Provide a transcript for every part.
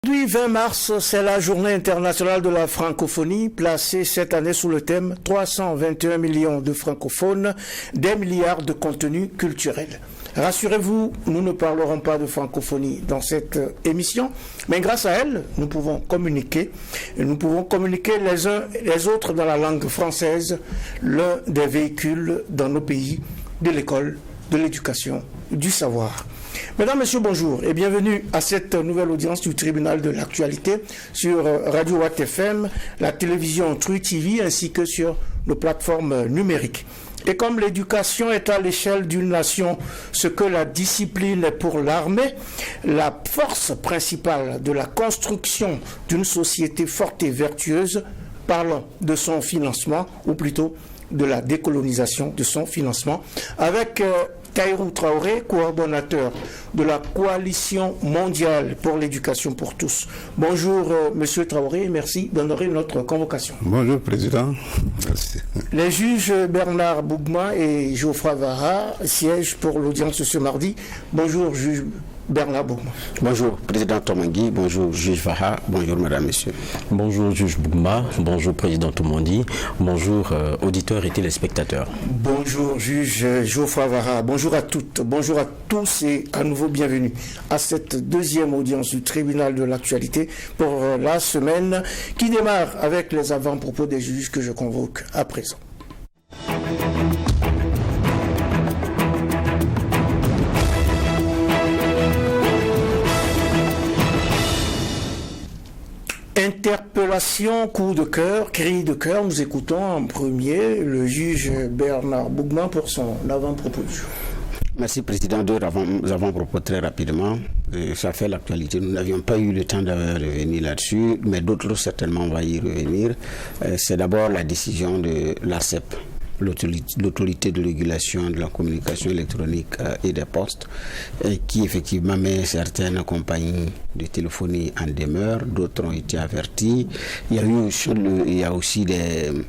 Aujourd'hui, 20 mars, c'est la journée internationale de la francophonie, placée cette année sous le thème 321 millions de francophones, des milliards de contenus culturels. Rassurez-vous, nous ne parlerons pas de francophonie dans cette émission, mais grâce à elle, nous pouvons communiquer les uns les autres dans la langue française, l'un des véhicules dans nos pays de l'école, de l'éducation, du savoir. Mesdames, Messieurs, bonjour et bienvenue à cette nouvelle audience du tribunal de l'actualité sur Radio Watt FM, la télévision True TV ainsi que sur nos plateformes numériques. Et comme l'éducation est à l'échelle d'une nation ce que la discipline est pour l'armée, la force principale de la construction d'une société forte et vertueuse, parlons de son financement, ou plutôt de la décolonisation de son financement, avec Tahirou Traoré, coordonnateur de la Coalition mondiale pour l'éducation pour tous. Bonjour Monsieur Traoré, merci d'honorer notre convocation. Bonjour Président. Merci. Les juges Bernard Bougma et Geoffroy Vara siègent pour l'audience ce mardi. Bonjour juge Bernard Bougma. Bonjour Président Tomangui, bonjour juge Vaha, bonjour Madame, Messieurs. Bonjour juge Bougma, bonjour Président Tomangui, bonjour auditeurs et téléspectateurs. Bonjour juge Geoffroy Vara, bonjour à toutes, bonjour à tous et à nouveau bienvenue à cette deuxième audience du tribunal de l'actualité pour la semaine qui démarre avec les avant-propos des juges que je convoque à présent. Interpellation, coup de cœur, cri de cœur. Nous écoutons en premier le juge Bernard Bougma pour son avant-propos du jour. Merci Président. Deux avant-propos très rapidement. Ça fait l'actualité. Nous n'avions pas eu le temps de revenir là-dessus, mais d'autres certainement on va y revenir. C'est d'abord la décision de l'ARCEP, l'autorité de régulation de la communication électronique et des postes, qui effectivement met certaines compagnies de téléphonie en demeure, d'autres ont été avertis. Il y a aussi de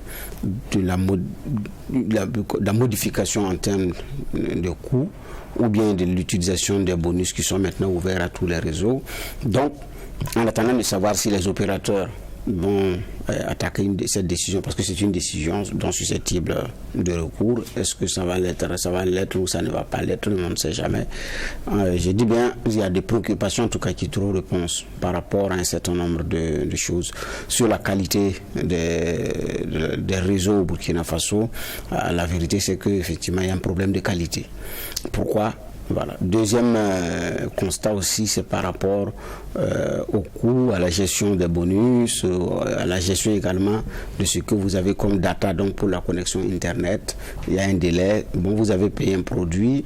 la modification en termes de coûts, ou bien de l'utilisation des bonus qui sont maintenant ouverts à tous les réseaux. Donc, en attendant de savoir si les opérateurs vont attaquer cette décision, parce que c'est une décision dont susceptible de recours. Est-ce que ça va l'être ou ça ne va pas l'être, on ne sait jamais. Je dis bien, il y a des préoccupations en tout cas qui trouvent réponse par rapport à un certain nombre de choses. Sur la qualité des réseaux au Burkina Faso, la vérité c'est qu'effectivement il y a un problème de qualité. Pourquoi ? Voilà. Deuxième constat aussi, c'est par rapport au coût, à la gestion des bonus, à la gestion également de ce que vous avez comme data donc pour la connexion Internet. Il y a un délai. Bon, vous avez payé un produit.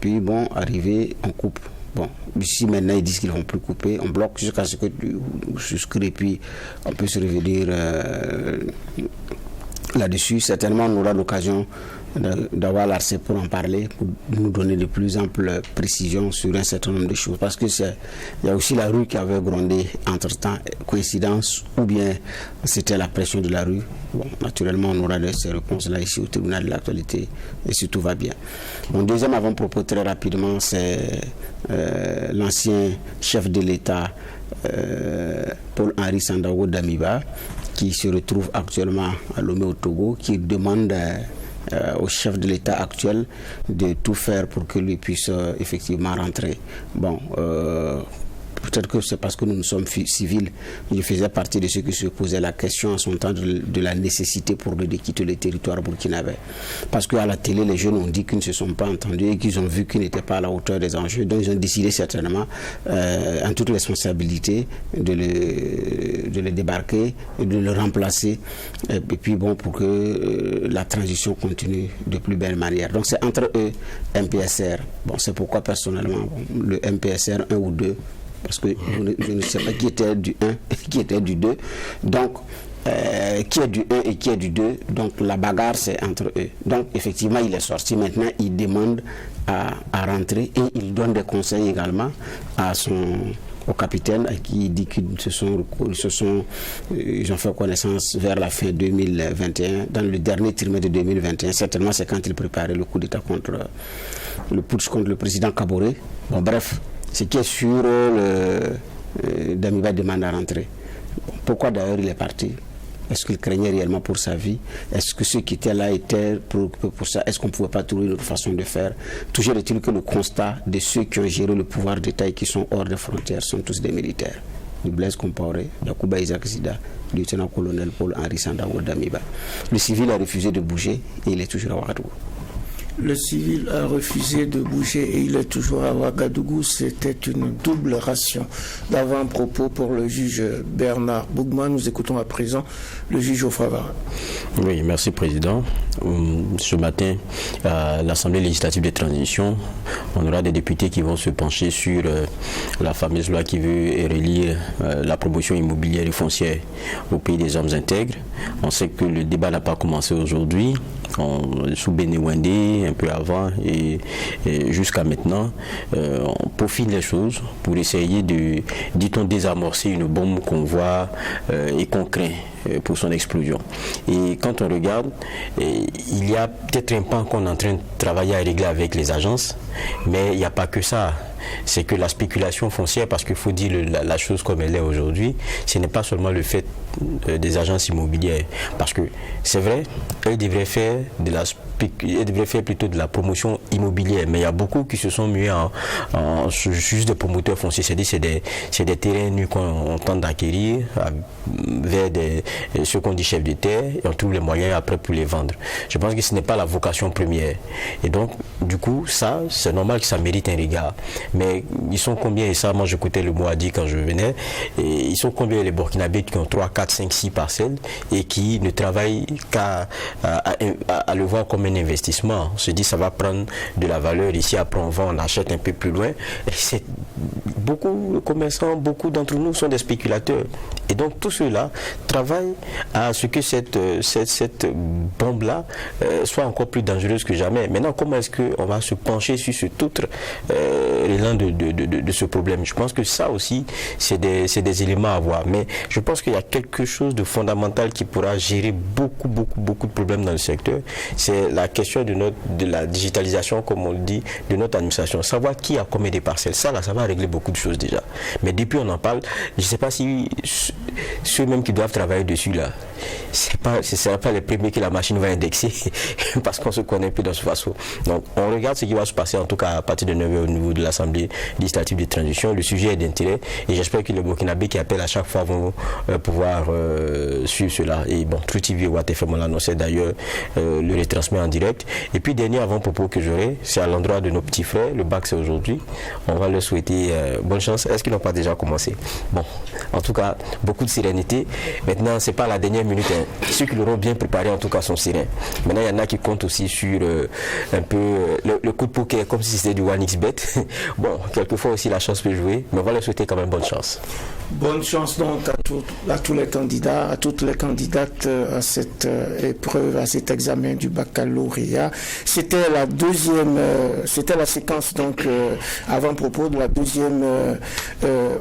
Puis arrivé, on coupe. Bon, ici maintenant ils disent qu'ils ne vont plus couper, on bloque jusqu'à ce que tu souscris, puis on peut se revenir là-dessus. Certainement, on aura l'occasion d'avoir l'ARCEP pour en parler, pour nous donner de plus amples précisions sur un certain nombre de choses. Parce que il y a aussi la rue qui avait grondé entre-temps, coïncidence, ou bien c'était la pression de la rue. Bon, naturellement, on aura ces réponses-là ici au tribunal de l'actualité, et si tout va bien. Mon deuxième avant-propos, très rapidement, c'est l'ancien chef de l'État, Paul-Henri Sandaogo Damiba, qui se retrouve actuellement à Lomé au Togo, qui demande au chef de l'État actuel de tout faire pour que lui puisse effectivement rentrer. Bon, peut-être que c'est parce que nous sommes civils. Je faisais partie de ceux qui se posaient la question en son temps de la nécessité pour lui de quitter le territoire burkinabé. Parce qu'à la télé, les jeunes ont dit qu'ils ne se sont pas entendus et qu'ils ont vu qu'ils n'étaient pas à la hauteur des enjeux. Donc ils ont décidé certainement, en toute responsabilité, de le débarquer, et de le remplacer. Et puis bon, pour que la transition continue de plus belle manière. Donc c'est entre eux, MPSR. Bon, c'est pourquoi personnellement, le MPSR 1 ou 2, parce que je ne sais pas qui était du 1 et qui était du 2. Donc, qui est du 1 et qui est du 2. Donc, la bagarre, c'est entre eux. Donc, effectivement, il est sorti. Maintenant, il demande à rentrer et il donne des conseils également au capitaine à qui il dit qu'ils ils ont fait connaissance vers la fin 2021, dans le dernier trimestre de 2021. Certainement, c'est quand il préparait le coup d'État le putsch contre le président Kaboré. Bon, bref, Ce qui est sûr, Damiba demande à rentrer. Pourquoi d'ailleurs il est parti? Est-ce qu'il craignait réellement pour sa vie? Est-ce que ceux qui étaient là étaient préoccupés pour ça? Est-ce qu'on ne pouvait pas trouver une autre façon de faire? Toujours est-il que le constat de ceux qui ont géré le pouvoir d'État et qui sont hors des frontières sont tous des militaires. Du Blaise Compaoré, Yacouba Isaac Zida, lieutenant-colonel Paul-Henri Sandaogo Damiba. Le civil a refusé de bouger et il est toujours à Ouagadougou. Le civil a refusé de bouger et il est toujours à Ouagadougou. C'était une double ration d'avant-propos pour le juge Bernard Bougma. Nous écoutons à présent le juge Ofravara. Oui, merci Président. Ce matin, à l'Assemblée législative de transition, on aura des députés qui vont se pencher sur la fameuse loi qui veut relire la promotion immobilière et foncière au pays des hommes intègres. On sait que le débat n'a pas commencé aujourd'hui. Sous Bénéwendé, un peu avant et jusqu'à maintenant, on peaufine les choses pour essayer de, dit-on, désamorcer une bombe qu'on voit et qu'on craint pour son explosion. Et quand on regarde, il y a peut-être un pan qu'on est en train de travailler à régler avec les agences, mais il n'y a pas que ça. C'est que la spéculation foncière, parce qu'il faut dire la chose comme elle est aujourd'hui, ce n'est pas seulement le fait des agences immobilières. Parce que c'est vrai, elles devraient faire plutôt de la promotion immobilière, mais il y a beaucoup qui se sont mués en juste des promoteurs fonciers. C'est des terrains nus qu'on tente d'acquérir vers ceux qu'on dit chefs de terre, et on trouve les moyens après pour les vendre. Je pense que ce n'est pas la vocation première. Et donc, du coup, ça, c'est normal que ça mérite un regard. Mais ils sont combien, et ça, moi j'écoutais le mot à dire quand je venais, et ils sont combien les Burkinabés qui ont 3, 4, 5, 6 parcelles et qui ne travaillent qu'à le voir comme un investissement. On se dit ça va prendre de la valeur ici, après on vend, on achète un peu plus loin. Et beaucoup de commerçants, beaucoup d'entre nous sont des spéculateurs. Et donc tout cela travaille à ce que cette bombe-là soit encore plus dangereuse que jamais. Maintenant, comment est-ce qu'on va se pencher sur cet autre élan de ce problème? Je pense que ça aussi, c'est des éléments à voir. Mais je pense qu'il y a quelque chose de fondamental qui pourra gérer beaucoup de problèmes dans le secteur. C'est la question de la digitalisation, comme on le dit, de notre administration. Savoir qui a combien de parcelles. Ça va régler beaucoup de choses déjà. Mais depuis on en parle, je ne sais pas si ceux-mêmes qui doivent travailler dessus là, ce ne sera pas les premiers que la machine va indexer parce qu'on se connaît un peu dans ce façon. Donc on regarde ce qui va se passer en tout cas à partir de 9h au niveau de l'Assemblée législative de transition. Le sujet est d'intérêt et j'espère que les Burkinabés qui appellent à chaque fois vont pouvoir suivre cela. Et bon, True TV et WattFM, on l'annonçait d'ailleurs, le retransmet en direct. Et puis dernier avant-propos que j'aurai, c'est à l'endroit de nos petits frères. Le bac c'est aujourd'hui. On va leur souhaiter bonne chance. Est-ce qu'ils n'ont pas déjà commencé? Bon, en tout cas, beaucoup de sérénité. Maintenant, c'est pas la dernière minute. Hein. Ceux qui l'auront bien préparé, en tout cas, sont sereins. Maintenant, il y en a qui comptent aussi sur un peu le coup de poker, comme si c'était du 1xBet. Bon, quelquefois aussi la chance peut jouer, mais on va leur souhaiter quand même bonne chance. Bonne chance donc à tous les candidats, à toutes les candidates à cette épreuve, à cet examen du baccalauréat. C'était la séquence donc avant-propos de la deuxième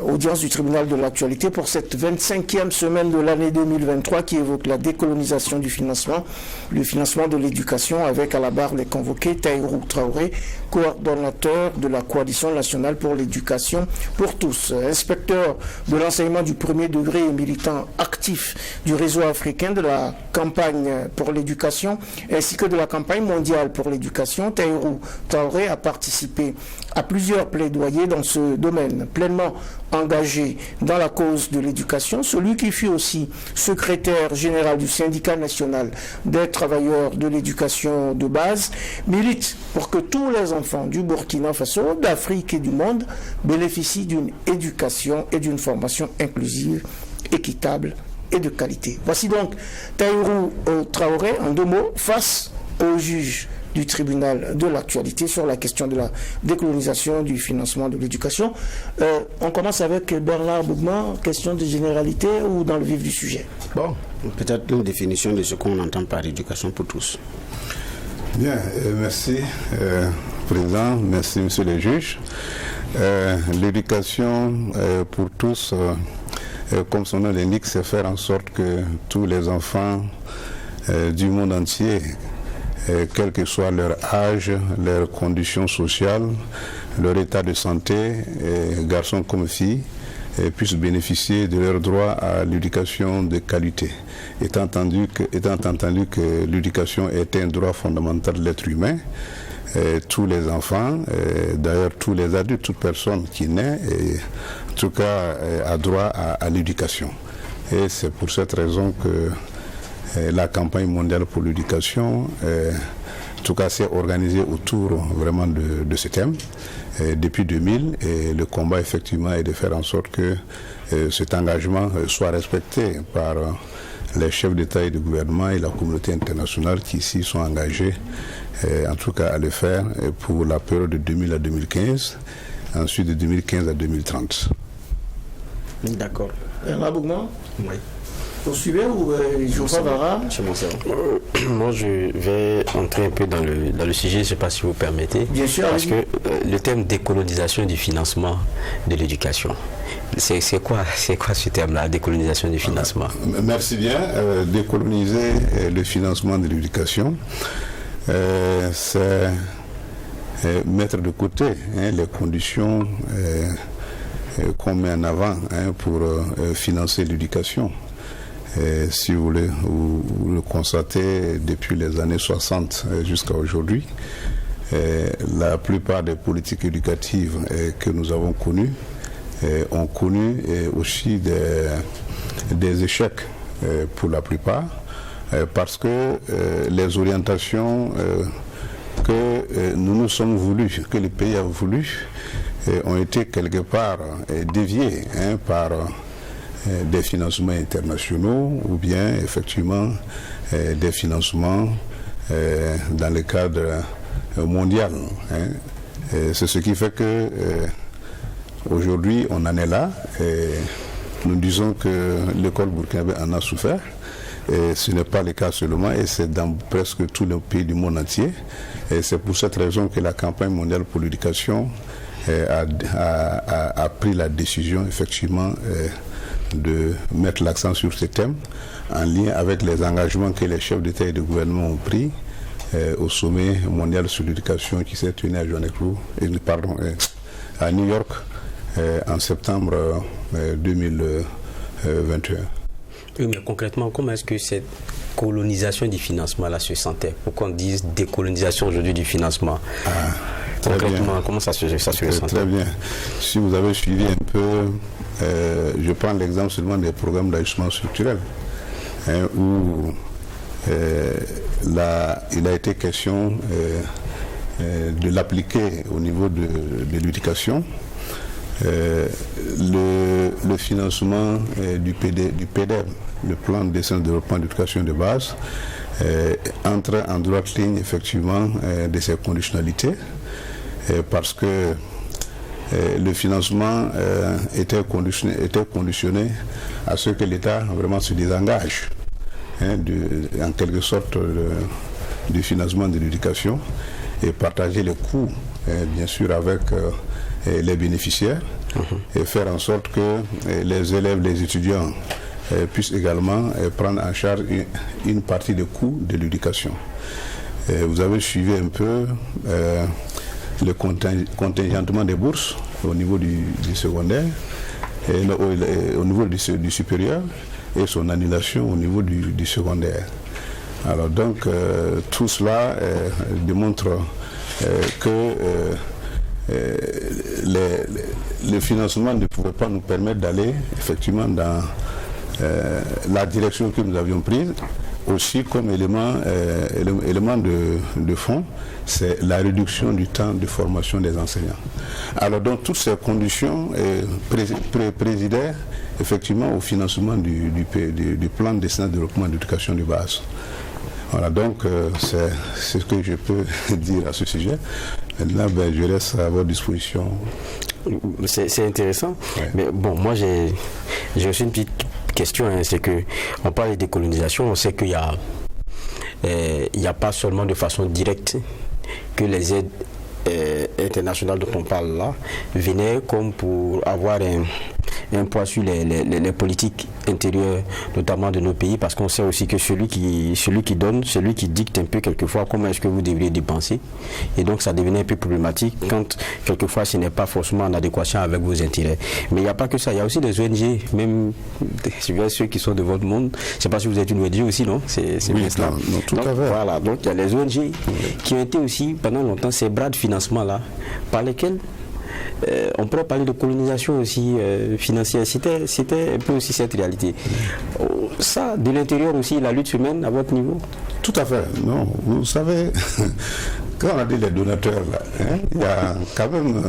audience du tribunal de l'actualité pour cette 25e semaine de l'année 2023 qui évoque la décolonisation du financement, le financement de l'éducation avec à la barre les convoqués Tahirou Traoré, coordonnateur de la coalition nationale pour l'éducation pour tous, inspecteur de l'enseignement du premier degré et militant actif du réseau africain de la campagne pour l'éducation ainsi que de la campagne mondiale pour l'éducation. Tahirou Traoré a participé à plusieurs plaidoyers dans ce domaine, pleinement engagé dans la cause de l'éducation, celui qui fut aussi secrétaire général du syndicat national des travailleurs de l'éducation de base, milite pour que tous les enfants du Burkina Faso, d'Afrique et du monde bénéficient d'une éducation et d'une formation inclusive, équitable et de qualité. Voici donc Tahirou Traoré, en 2 mots, face au juge du tribunal de l'actualité sur la question de la décolonisation du financement de l'éducation. On commence avec Bernard Bougma, question de généralité ou dans le vif du sujet? Bon, peut-être une définition de ce qu'on entend par éducation pour tous. Bien, merci Président, merci Monsieur le juge. L'éducation pour tous, comme son nom l'indique, c'est faire en sorte que tous les enfants du monde entier, quel que soit leur âge, leurs conditions sociales, leur état de santé, garçons comme filles, puissent bénéficier de leur droit à l'éducation de qualité, étant entendu que l'éducation est un droit fondamental de l'être humain. Tous les enfants, d'ailleurs tous les adultes, toute personne qui naît, en tout cas a droit à l'éducation. Et c'est pour cette raison que la campagne mondiale pour l'éducation, en tout cas, s'est organisée autour vraiment de ce thème. Depuis 2000, et le combat effectivement est de faire en sorte que cet engagement soit respecté par les chefs d'État et de gouvernement et la communauté internationale qui ici sont engagés, en tout cas à le faire pour la période de 2000 à 2015, ensuite de 2015 à 2030. D'accord. Bernard Bougman? Oui. Vous suivez ou Geoffroy Vara? Moi, je vais entrer un peu dans le sujet, je ne sais pas si vous permettez. Bien sûr. Parce que le thème décolonisation du financement de l'éducation, c'est quoi ce terme-là, décolonisation du financement? Merci bien. Décoloniser le financement de l'éducation, c'est mettre de côté les conditions qu'on met en avant pour financer l'éducation. Si vous voulez, vous le constatez depuis les années 60 jusqu'à aujourd'hui, la plupart des politiques éducatives que nous avons connues ont connu aussi des échecs pour la plupart, parce que les orientations que nous nous sommes voulus, que le pays a voulu, ont été quelque part déviées par des financements internationaux ou bien effectivement des financements dans le cadre mondial. C'est ce qui fait que aujourd'hui on en est là. Nous disons que l'école burkinabé en a souffert. Et ce n'est pas le cas seulement, et c'est dans presque tous les pays du monde entier. Et c'est pour cette raison que la campagne mondiale pour l'éducation a pris la décision effectivement de mettre l'accent sur ce thème en lien avec les engagements que les chefs d'État et de gouvernement ont pris au sommet mondial sur l'éducation qui s'est tenu à New York en septembre 2021. Oui, mais concrètement, comment est-ce que cette colonisation du financement-là se sentait? Pourquoi on dit décolonisation aujourd'hui du financement? Concrètement, bien. Comment ça se ressentait? Très bien. Si vous avez suivi un peu, je prends l'exemple seulement des programmes d'ajustement structurel, où il a été question de l'appliquer au niveau de l'éducation. Le financement du PDEM, le plan de développement d'éducation de base, entre en droite ligne effectivement de ces conditionnalités, parce que le financement était conditionné à ce que l'État vraiment se désengage en quelque sorte du financement de l'éducation et partager les coûts bien sûr avec les bénéficiaires et faire en sorte que les élèves, les étudiants puissent également prendre en charge une partie des coûts de l'éducation. Vous avez suivi un peu le contingentement des bourses au niveau du secondaire, au niveau du supérieur et son annulation au niveau du secondaire. Alors donc tout cela démontre que le financement ne pouvait pas nous permettre d'aller effectivement dans la direction que nous avions prise. Aussi comme élément de fond, c'est la réduction du temps de formation des enseignants. Alors donc toutes ces conditions présidaient effectivement au financement du plan de développement d'éducation de base. Voilà, donc c'est ce que je peux dire à ce sujet. Maintenant, je laisse à votre disposition. C'est intéressant. Ouais. Mais bon, moi j'ai aussi une petite question, c'est que on parle de décolonisation, on sait qu'il y a pas seulement de façon directe que les aides internationales dont on parle là venaient comme pour avoir un poids sur les politiques intérieures, notamment de nos pays, parce qu'on sait aussi que celui qui donne, celui qui dicte un peu quelquefois comment est-ce que vous devriez dépenser. Et donc ça devenait un peu problématique quand quelquefois ce n'est pas forcément en adéquation avec vos intérêts. Mais il n'y a pas que ça, il y a aussi des ONG, même ceux qui sont de votre monde. Je ne sais pas si vous êtes une ONG aussi, non? C'est oui, bien cela. non, tout à fait. Voilà, donc il y a les ONG qui ont été aussi pendant longtemps ces bras de financement-là, par lesquels on pourrait parler de colonisation aussi financière. C'était un peu aussi cette réalité. Ça, de l'intérieur aussi, la lutte humaine à votre niveau? Tout à fait. Non, vous savez, quand on a dit les donateurs, là, il y a quand même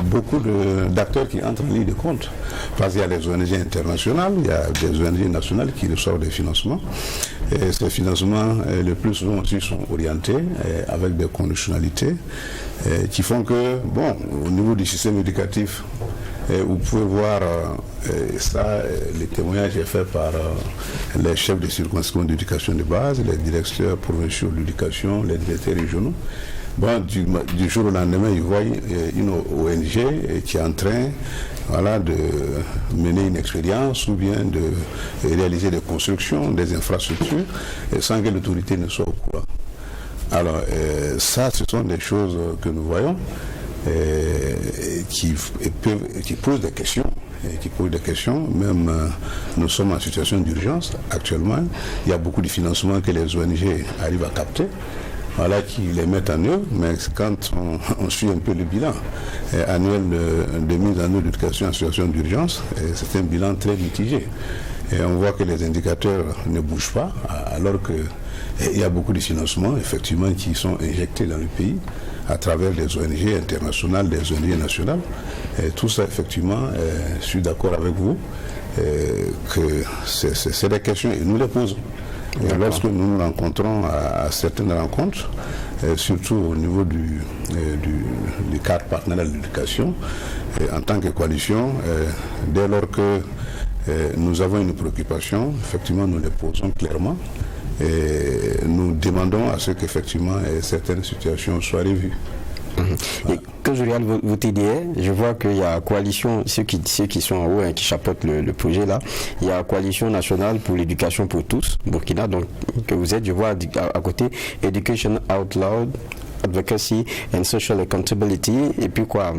beaucoup d'acteurs qui entrent en ligne de compte. Parce qu'il y a les ONG internationales, il y a des ONG nationales qui reçoivent des financements. Et ces financements, le plus souvent aussi, sont orientés avec des conditionnalités qui font que, bon, au niveau du système éducatif, vous pouvez voir ça, les témoignages faits par les chefs de circonscription d'éducation de base, les directeurs provinciaux de l'éducation, les directeurs régionaux. Bon, du jour au lendemain, ils voient une ONG qui est en train de mener une expérience ou bien de réaliser des constructions, des infrastructures, sans que l'autorité ne soit au courant. Alors, ça, ce sont des choses que nous voyons. Qui posent des questions, même nous sommes en situation d'urgence actuellement. Il y a beaucoup de financements que les ONG arrivent à capter, qui les mettent en œuvre, mais quand on suit un peu le bilan annuel de mise en œuvre de l'éducation en situation d'urgence, c'est un bilan très mitigé. Et on voit que les indicateurs ne bougent pas, alors qu'il y a beaucoup de financements, effectivement, qui sont injectés dans le pays à travers des ONG internationales, des ONG nationales. Et tout ça, effectivement, je suis d'accord avec vous, que c'est des questions, et nous les posons. Et lorsque nous nous rencontrons à certaines rencontres, surtout au niveau du cadre partenarial de l'éducation, en tant que coalition, dès lors que nous avons une préoccupation, effectivement, nous les posons clairement. Et nous demandons à ce qu'effectivement certaines situations soient revues. Et quand je regarde vos TDR, je vois qu'il y a coalition, ceux qui sont en haut, qui chapeautent le projet là, il y a Coalition nationale pour l'éducation pour tous, Burkina, donc que vous êtes, je vois à côté, Education Out Loud, Advocacy and Social Accountability, et puis quoi,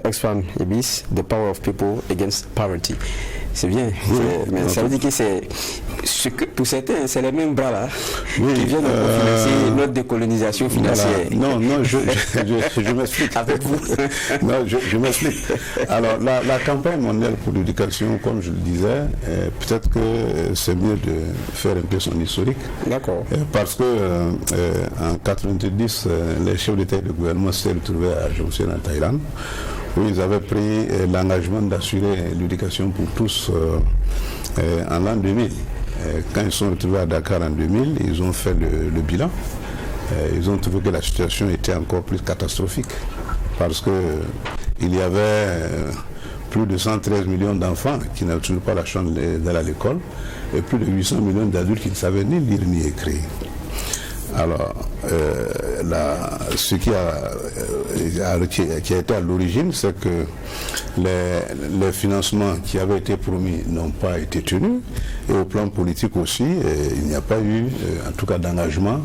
Oxfam EBIS, The Power of People Against Poverty. C'est bien, mais ça veut dire que pour certains, c'est les mêmes bras là qui viennent financer notre décolonisation financière. Voilà. Non, je m'explique. Avec vous. Non, je m'explique. Alors, la campagne mondiale pour l'éducation, comme je le disais, peut-être que c'est mieux de faire un peu son historique. D'accord. Parce que en 1990, les chefs d'État et de gouvernement s'étaient retrouvés à Jomtien en Thaïlande, où ils avaient pris l'engagement d'assurer l'éducation pour tous en l'an 2000. Quand ils sont retrouvés à Dakar en 2000, ils ont fait le bilan. Ils ont trouvé que la situation était encore plus catastrophique parce qu'il y avait plus de 113 millions d'enfants qui n'avaient toujours pas la chance d'aller à l'école et plus de 800 millions d'adultes qui ne savaient ni lire ni écrire. Alors, ce qui a été à l'origine, c'est que les financements qui avaient été promis n'ont pas été tenus. Et au plan politique aussi, il n'y a pas eu, en tout cas, d'engagement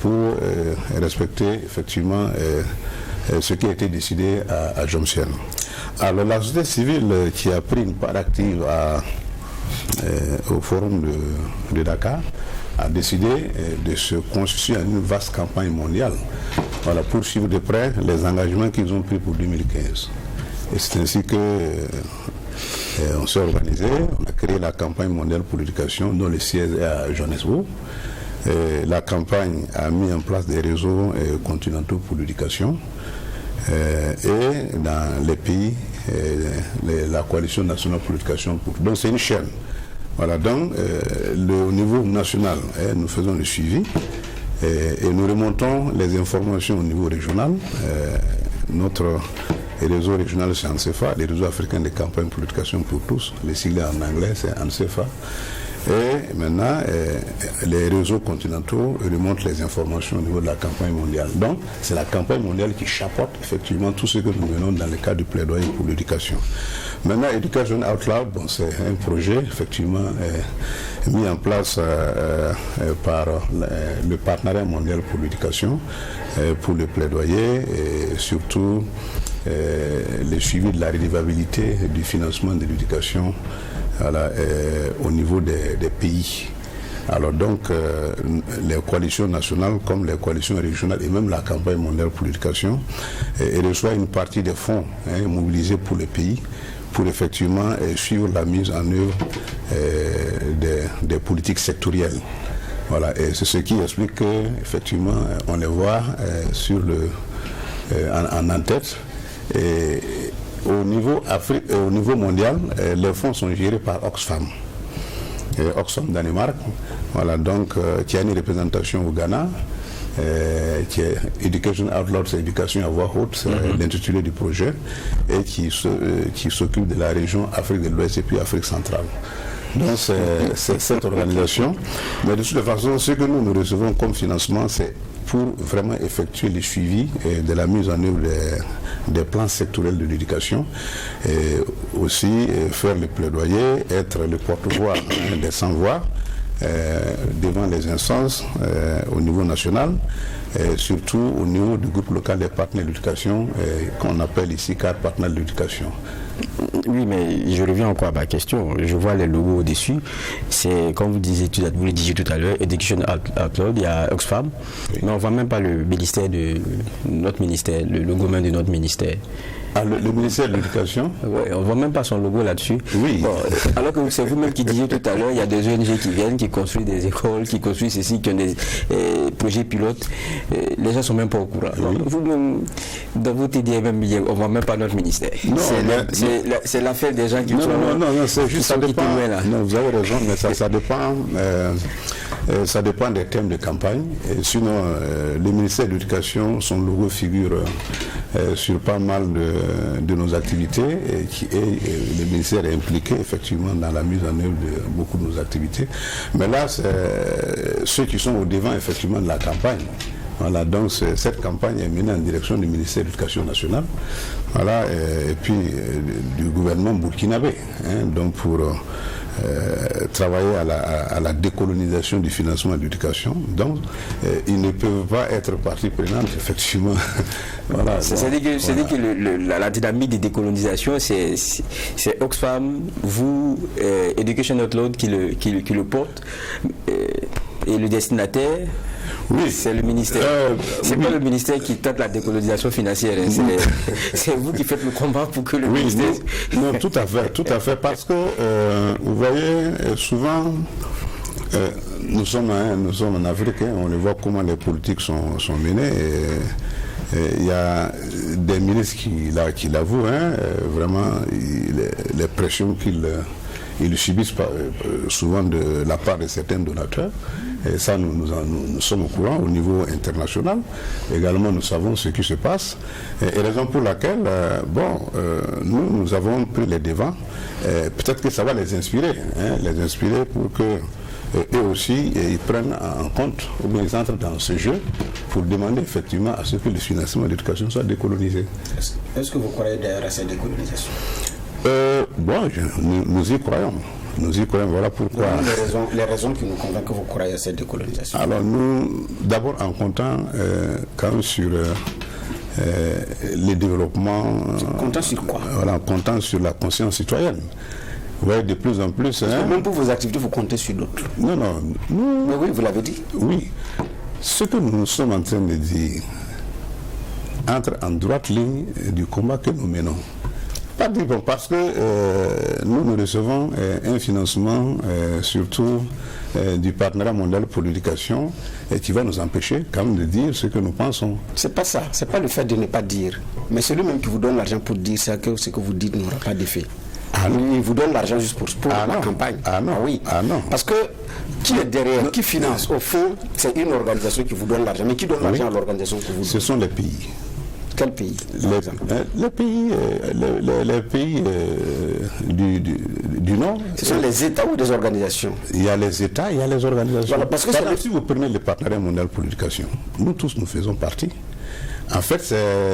pour respecter effectivement ce qui a été décidé à Jomtien. Alors, la société civile qui a pris une part active au forum de Dakar a décidé de se constituer en une vaste campagne mondiale pour suivre de près les engagements qu'ils ont pris pour 2015. Et c'est ainsi que on s'est organisé, on a créé la campagne mondiale pour l'éducation dont le siège est à Johannesburg. La campagne a mis en place des réseaux continentaux pour l'éducation et dans les pays, la coalition nationale pour l'éducation. Donc c'est une chaîne. Voilà, donc au niveau national, nous faisons le suivi et nous remontons les informations au niveau régional. Notre réseau régional, c'est ANCEFA, le réseau africain de campagne pour l'éducation pour tous, les sigles en anglais, c'est ANCEFA. Et maintenant, les réseaux continentaux remontent les informations au niveau de la campagne mondiale. Donc, c'est la campagne mondiale qui chapeaute effectivement tout ce que nous menons dans le cadre du plaidoyer pour l'éducation. Maintenant, Education Out Loud, bon, c'est un projet effectivement mis en place par le partenariat mondial pour l'éducation, pour le plaidoyer et surtout le suivi de la redevabilité du financement de l'éducation au niveau des pays. Alors donc, les coalitions nationales comme les coalitions régionales et même la campagne mondiale pour l'éducation reçoivent une partie des fonds mobilisés pour les pays pour effectivement suivre la mise en œuvre des politiques sectorielles. Voilà, et c'est ce qui explique qu'effectivement, on les voit en tête. Et au niveau mondial, les fonds sont gérés par Oxfam. Oxfam Danemark, voilà, donc qui a une représentation au Ghana, qui est Education Out Loud, c'est éducation à voix haute, c'est l'intitulé du projet, et qui s'occupe de la région Afrique de l'Ouest et puis Afrique centrale. Donc c'est cette organisation. Mais de toute façon, ce que nous recevons comme financement, c'est pour vraiment effectuer le suivi de la mise en œuvre des plans sectoriels de l'éducation, et aussi faire le plaidoyer, être le porte-voix des sans-voix devant les instances au niveau national, et surtout au niveau du groupe local des partenaires de l'éducation, qu'on appelle ici cadre partenaire de l'éducation. Oui, mais je reviens encore à ma question. Je vois les logos au-dessus. C'est, comme vous le disiez tout à l'heure, Education Out Loud, il y a Oxfam, oui. Mais on ne voit même pas le ministère de notre ministère, le logo même de notre ministère. Ah, le ministère de l'Éducation? Oui, on ne voit même pas son logo là-dessus. Oui. Bon, alors que c'est vous-même qui disiez tout à l'heure, il y a des ONG qui viennent, qui construisent des écoles, qui construisent ceci, qui ont des projets pilotes. Les gens ne sont même pas au courant. Oui. Vous-même, dans votre idée, on ne voit même pas notre ministère. C'est l'affaire des gens qui sont... Non, c'est juste ça dépend. Non, vous avez raison, mais ça dépend. Ça dépend des thèmes de campagne. Et sinon, le ministère de l'Éducation, son logo figure sur pas mal de nos activités et le ministère est impliqué effectivement dans la mise en œuvre de beaucoup de nos activités. Mais là, c'est ceux qui sont au devant effectivement de la campagne. Voilà, donc cette campagne est menée en direction du ministère de l'Éducation nationale, voilà, et puis du gouvernement burkinabé, donc pour travailler à la décolonisation du financement de l'éducation. Donc, ils ne peuvent pas être partie prenante, effectivement. Voilà, c'est-à-dire que la dynamique de décolonisation, c'est Oxfam, vous, Education Out Loud qui le porte, et le destinataire. Oui. C'est le ministère. C'est pas le ministère qui tente la décolonisation financière. C'est vous qui faites le combat pour que le ministère... Non, tout à fait. Parce que, vous voyez, souvent, nous sommes en Afrique, on le voit comment les politiques sont menées. Il y a des ministres qui l'avouent, vraiment, les pressions qu'ils subissent souvent de la part de certains donateurs. Et ça, nous sommes au courant au niveau international. Également, nous savons ce qui se passe. Et raison pour laquelle, nous avons pris les devants. Peut-être que ça va les inspirer pour que eux aussi, ils prennent en compte, ou bien ils entrent dans ce jeu pour demander effectivement à ce que le financement de l'éducation soit décolonisé. Est-ce que vous croyez d'ailleurs à cette décolonisation? Nous y croyons. Nous y croyons, voilà pourquoi. Les raisons qui nous convainquent que vous croyez à cette décolonisation. Alors nous, d'abord en comptant quand même sur les développements. Comptant sur quoi? Voilà, en comptant sur la conscience citoyenne. Vous voyez, de plus en plus. Même pour vos activités, vous comptez sur d'autres. Non. Mais oui, vous l'avez dit. Oui. Ce que nous sommes en train de dire entre en droite ligne du combat que nous menons. Pas du bon, parce que nous recevons un financement surtout du partenariat mondial pour l'éducation qui va nous empêcher quand même de dire ce que nous pensons. C'est pas ça, c'est pas le fait de ne pas dire, mais c'est lui-même qui vous donne l'argent pour dire ça, que ce que vous dites n'aura pas d'effet. Il vous donne l'argent juste pour la campagne. Oui. Non. Parce que qui est derrière, qui finance, au fond, c'est une organisation qui vous donne l'argent, mais qui donne l'argent à l'organisation que vous donnez? Ce sont les pays. Quel pays? Les pays du Nord. Ce sont les États ou des organisations? Il y a les États, il y a les organisations. Voilà, parce que si vous prenez le partenariat mondial pour l'éducation, nous tous nous faisons partie. En fait,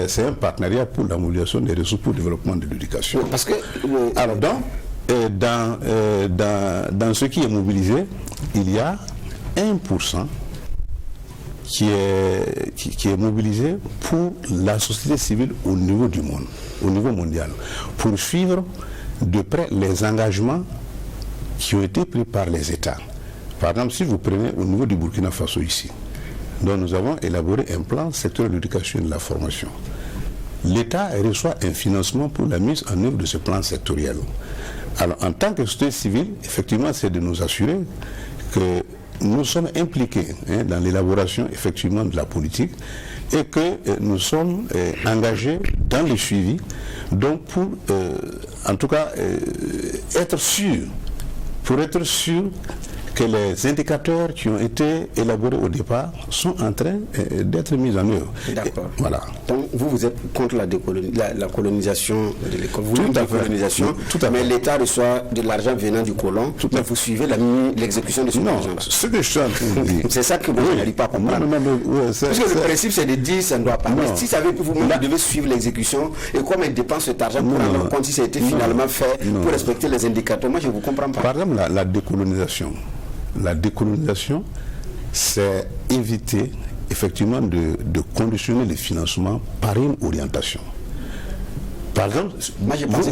c'est un partenariat pour la mobilisation des ressources pour le développement de l'éducation. Parce que alors dans ce qui est mobilisé, il y a 1% qui est mobilisé pour la société civile au niveau du monde, au niveau mondial, pour suivre de près les engagements qui ont été pris par les États. Par exemple, si vous prenez au niveau du Burkina Faso ici, donc nous avons élaboré un plan secteur de l'éducation et de la formation. L'État reçoit un financement pour la mise en œuvre de ce plan sectoriel. Alors, en tant que société civile, effectivement, c'est de nous assurer que nous sommes impliqués dans l'élaboration, effectivement, de la politique et que nous sommes engagés dans le suivi, donc pour, en tout cas, être sûrs, que les indicateurs qui ont été élaborés au départ sont en train d'être mis en œuvre. D'accord. Voilà. Donc vous êtes contre la colonisation de l'école. Vous voulez la colonisation, mais l'État reçoit de l'argent venant du colon, mais vous suivez l'exécution de ce argent. Ce que je suis en train de dire. C'est ça que vous n'arrivez pas à comprendre. Parce que le principe c'est de dire ça ne doit pas. Mais si ça veut que vous-même devez suivre l'exécution et comment ils dépensent cet argent pour rendre compte si ça a été finalement fait pour respecter les indicateurs, moi je ne vous comprends pas. Par exemple, la décolonisation. La décolonisation, c'est éviter effectivement de conditionner les financements par une orientation. Par exemple,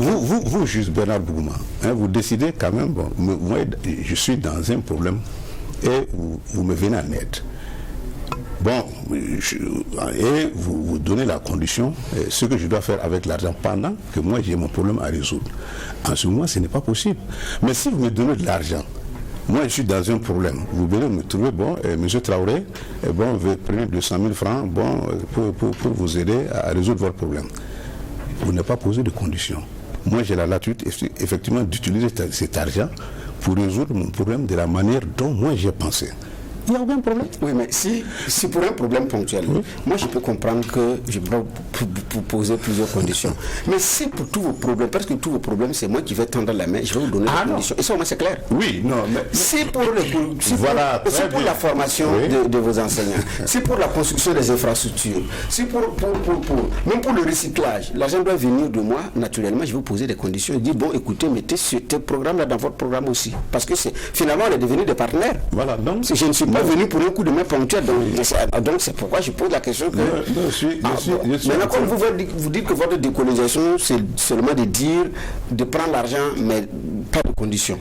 vous juste Bernard Bougouma, vous décidez quand même, bon, moi je suis dans un problème et vous me venez en aide. Bon, et vous donnez la condition, ce que je dois faire avec l'argent pendant que moi j'ai mon problème à résoudre. En ce moment, ce n'est pas possible. Mais si vous me donnez de l'argent, moi, je suis dans un problème. Vous venez me trouver, bon, M. Traoré, bon, vous prenez 200 000 francs, bon, pour vous aider à résoudre votre problème. Vous n'avez pas posé de conditions. Moi, j'ai la latitude, effectivement, d'utiliser cet argent pour résoudre mon problème de la manière dont moi j'ai pensé. Il n'y a aucun problème. Oui, mais si pour un problème ponctuel, moi je peux comprendre que je peux vous poser plusieurs conditions. Mais si pour tous vos problèmes, parce que tous vos problèmes, c'est moi qui vais tendre la main, je vais vous donner les conditions. Et ça, au moins, c'est clair. Oui, non, mais... C'est pour la formation de vos enseignants, c'est pour la construction des infrastructures, c'est même pour le recyclage. L'argent doit venir de moi, naturellement, je vais vous poser des conditions et dire, bon, écoutez, mettez ce programme-là dans votre programme aussi. Parce que finalement, on est devenus des partenaires. Voilà, donc... Je ne suis pas venu pour un coup de main ponctuel, donc c'est pourquoi je pose la question que... Maintenant, comme vous dites que votre décolonisation, c'est seulement de prendre l'argent, mais pas de conditions.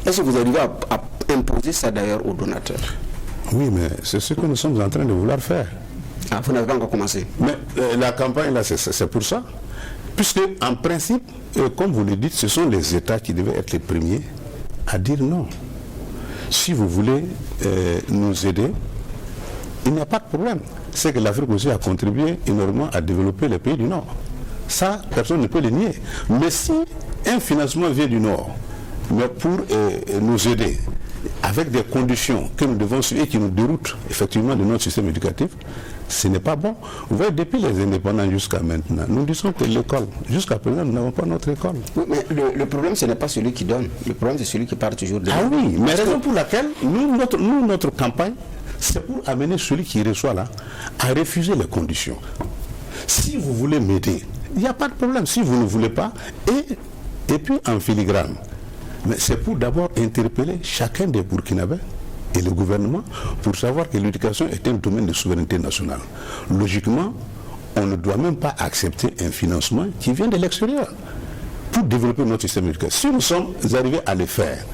Est-ce que vous arrivez à imposer ça d'ailleurs aux donateurs? Oui, mais c'est ce que nous sommes en train de vouloir faire. Ah, vous n'avez pas encore commencé? Mais la campagne, là, c'est pour ça. Puisque, en principe, comme vous le dites, ce sont les États qui devaient être les premiers à dire non. Si vous voulez nous aider, il n'y a pas de problème. C'est que l'Afrique aussi a contribué énormément à développer les pays du Nord. Ça, personne ne peut le nier. Mais si un financement vient du Nord, mais pour nous aider, avec des conditions que nous devons suivre et qui nous déroutent effectivement de notre système éducatif, ce n'est pas bon. Vous voyez, depuis les indépendants jusqu'à maintenant, nous disons que l'école, jusqu'à présent, nous n'avons pas notre école. Oui, mais le problème, ce n'est pas celui qui donne. Le problème, c'est celui qui part toujours de... Ah oui, mais raison pour laquelle, notre campagne, c'est pour amener celui qui reçoit là à refuser les conditions. Si vous voulez m'aider, il n'y a pas de problème. Si vous ne voulez pas, et puis en filigrane. Mais c'est pour d'abord interpeller chacun des Burkinabés et le gouvernement pour savoir que l'éducation est un domaine de souveraineté nationale. Logiquement, on ne doit même pas accepter un financement qui vient de l'extérieur pour développer notre système éducatif. Si nous sommes arrivés à le faire,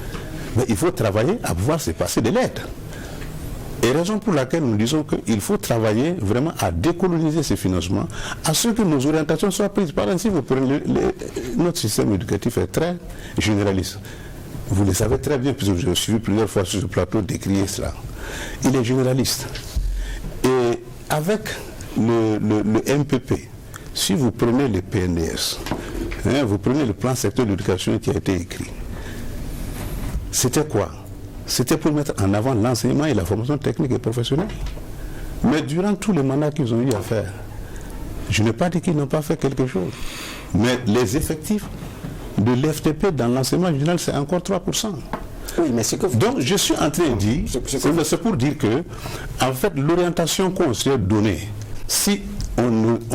mais il faut travailler à pouvoir se passer de l'aide. Et raison pour laquelle nous disons qu'il faut travailler vraiment à décoloniser ces financements, à ce que nos orientations soient prises. Par exemple, si vous prenez notre système éducatif est très généraliste. Vous le savez très bien, puisque je suis plusieurs fois sur ce plateau décrier cela. Il est généraliste. Et avec le MPP, si vous prenez le PNDS, vous prenez le plan secteur de l'éducation qui a été écrit, c'était quoi? C'était pour mettre en avant l'enseignement et la formation technique et professionnelle. Mais durant tous les mandats qu'ils ont eu à faire, Je n'ai pas dit qu'ils n'ont pas fait quelque chose. Mais les effectifs de l'FTP dans l'enseignement général, c'est encore 3%. Oui, mais c'est que donc je suis en train de dire, c'est pour dire que, en fait, l'orientation qu'on s'est donnée, si on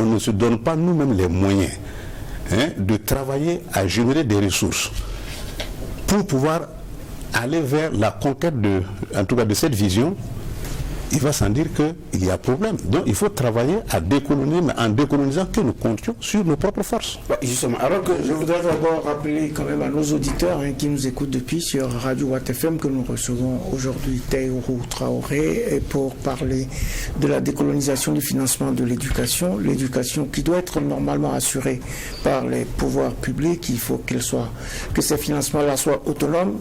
ne se donne pas nous-mêmes les moyens de travailler à générer des ressources pour pouvoir aller vers la conquête en tout cas de cette vision, il va sans dire qu'il y a problème. Donc il faut travailler à décoloniser, mais en décolonisant que nous comptions sur nos propres forces. Justement, alors que je voudrais d'abord rappeler quand même à nos auditeurs qui nous écoutent depuis sur Radio Watt FM que nous recevons aujourd'hui Tahirou Traoré pour parler de la décolonisation du financement de l'éducation. L'éducation qui doit être normalement assurée par les pouvoirs publics, il faut que ces financements-là soient autonomes.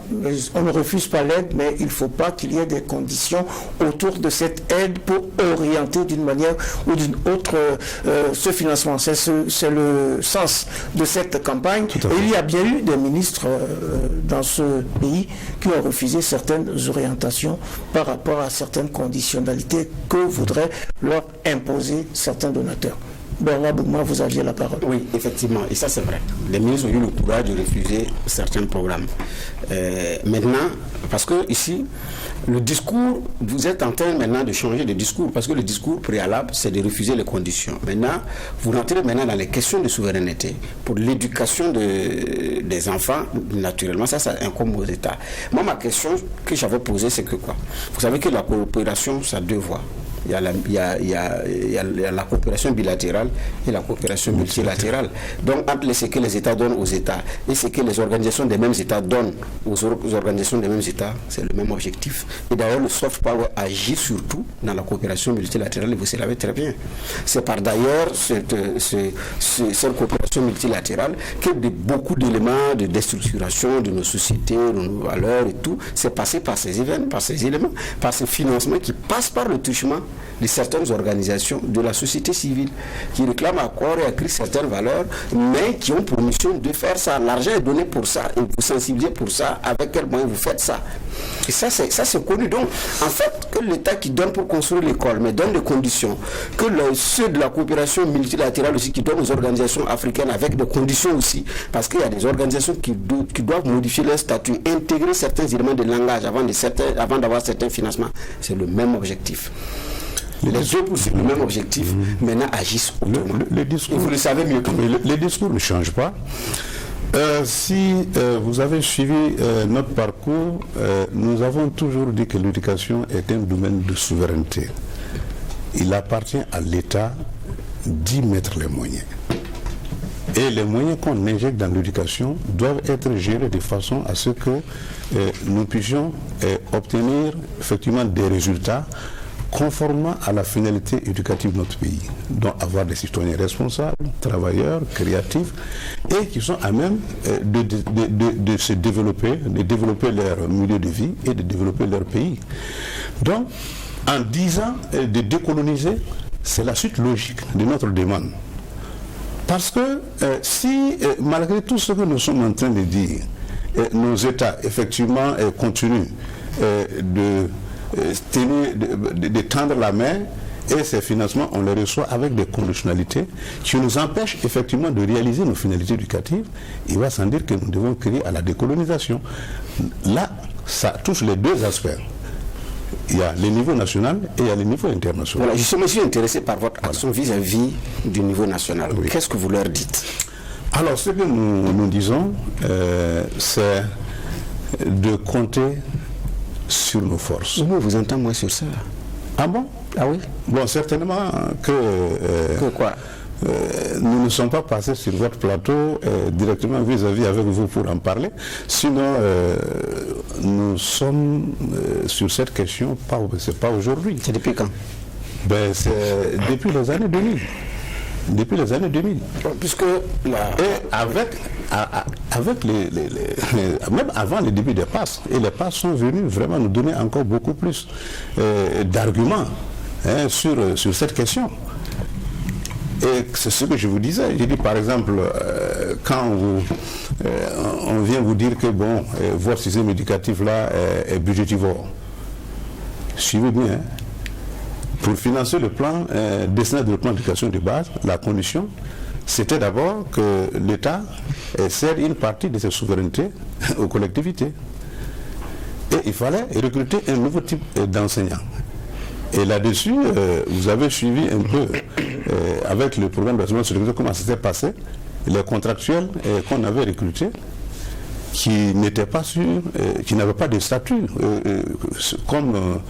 On ne refuse pas l'aide, mais il ne faut pas qu'il y ait des conditions autour de cette aide pour orienter d'une manière ou d'une autre ce financement. C'est le sens de cette campagne. Et il y a bien eu des ministres dans ce pays qui ont refusé certaines orientations par rapport à certaines conditionnalités que voudraient leur imposer certains donateurs. Bernard Bougma, vous aviez la parole. Oui, effectivement, et ça c'est vrai. Les ministres ont eu le courage de refuser certains programmes. Maintenant, parce que ici, le discours, vous êtes en train maintenant de changer de discours, parce que le discours préalable, c'est de refuser les conditions. Maintenant, vous rentrez maintenant dans les questions de souveraineté. Pour l'éducation des enfants, naturellement, ça incombe aux États. Moi, ma question que j'avais posée, c'est que quoi? Vous savez que la coopération, ça a deux voies. Il y a la coopération bilatérale et la coopération multilatérale. Donc, entre ce que les États donnent aux États et ce que les organisations des mêmes États donnent aux organisations des mêmes États, c'est le même objectif. Et d'ailleurs, le soft power agit surtout dans la coopération multilatérale, et vous le savez très bien. C'est par d'ailleurs cette coopération multilatérale que beaucoup d'éléments de déstructuration de nos sociétés, de nos valeurs et tout, c'est passé par ces événements, par ces financements qui passent par le touchement de certaines organisations de la société civile qui réclament à corps et à cri certaines valeurs, mais qui ont pour mission de faire ça. L'argent est donné pour ça et vous sensibilisez pour ça. Avec quel moyen vous faites ça? Et ça c'est connu. Donc, en fait, que l'État qui donne pour construire l'école, mais donne des conditions, que ceux de la coopération multilatérale aussi qui donnent aux organisations africaines avec des conditions aussi, parce qu'il y a des organisations qui doivent modifier leur statut, intégrer certains éléments de langage avant d'avoir certains financements. C'est le même objectif. Les deux poussent le même objectif, maintenant agissent autrement. Vous le savez mieux que moi. Les discours ne changent pas. Si vous avez suivi notre parcours, nous avons toujours dit que l'éducation est un domaine de souveraineté. Il appartient à l'État d'y mettre les moyens. Et les moyens qu'on injecte dans l'éducation doivent être gérés de façon à ce que nous puissions obtenir effectivement des résultats conformément à la finalité éducative de notre pays. Donc avoir des citoyens responsables, travailleurs, créatifs et qui sont à même de se développer, de développer leur milieu de vie et de développer leur pays. Donc en disant de décoloniser, c'est la suite logique de notre demande. Parce que si, malgré tout ce que nous sommes en train de dire, nos États, effectivement, continuent de tendre la main, et ces financements, on les reçoit avec des conditionnalités qui nous empêchent effectivement de réaliser nos finalités éducatives, il va sans dire que nous devons crier à la décolonisation. Là, ça touche les deux aspects. Il y a le niveau national et il y a le niveau international. Voilà, je me suis intéressé par votre action vis-à-vis du niveau national. Oui. Qu'est-ce que vous leur dites? Alors, ce que nous disons, c'est de compter sur nos forces. Nous, vous entendons moins sur ça. Ah bon? Ah oui? Bon, certainement que quoi? Nous ne sommes pas passés sur votre plateau directement vis-à-vis avec vous pour en parler. Sinon, nous sommes sur cette question, c'est pas aujourd'hui. C'est depuis quand? Ben, c'est depuis les années 2000. Depuis les années 2000. Puisque et avec même avant le début des passes, et les passes sont venus vraiment nous donner encore beaucoup plus d'arguments sur cette question. Et c'est ce que je vous disais. J'ai dit par exemple, quand on vient vous dire que bon, votre système éducatif là est budgétivore, suivez bien, Pour financer le plan, destiné le plan d'éducation de base, la condition, c'était d'abord que l'État cède une partie de ses souverainetés aux collectivités. Et il fallait recruter un nouveau type d'enseignants. Et là-dessus, vous avez suivi un peu, avec le programme d'enseignement supérieur, comment ça s'est passé, les contractuels qu'on avait recrutés, qui n'étaient pas sûrs, qui n'avaient pas de statut, comme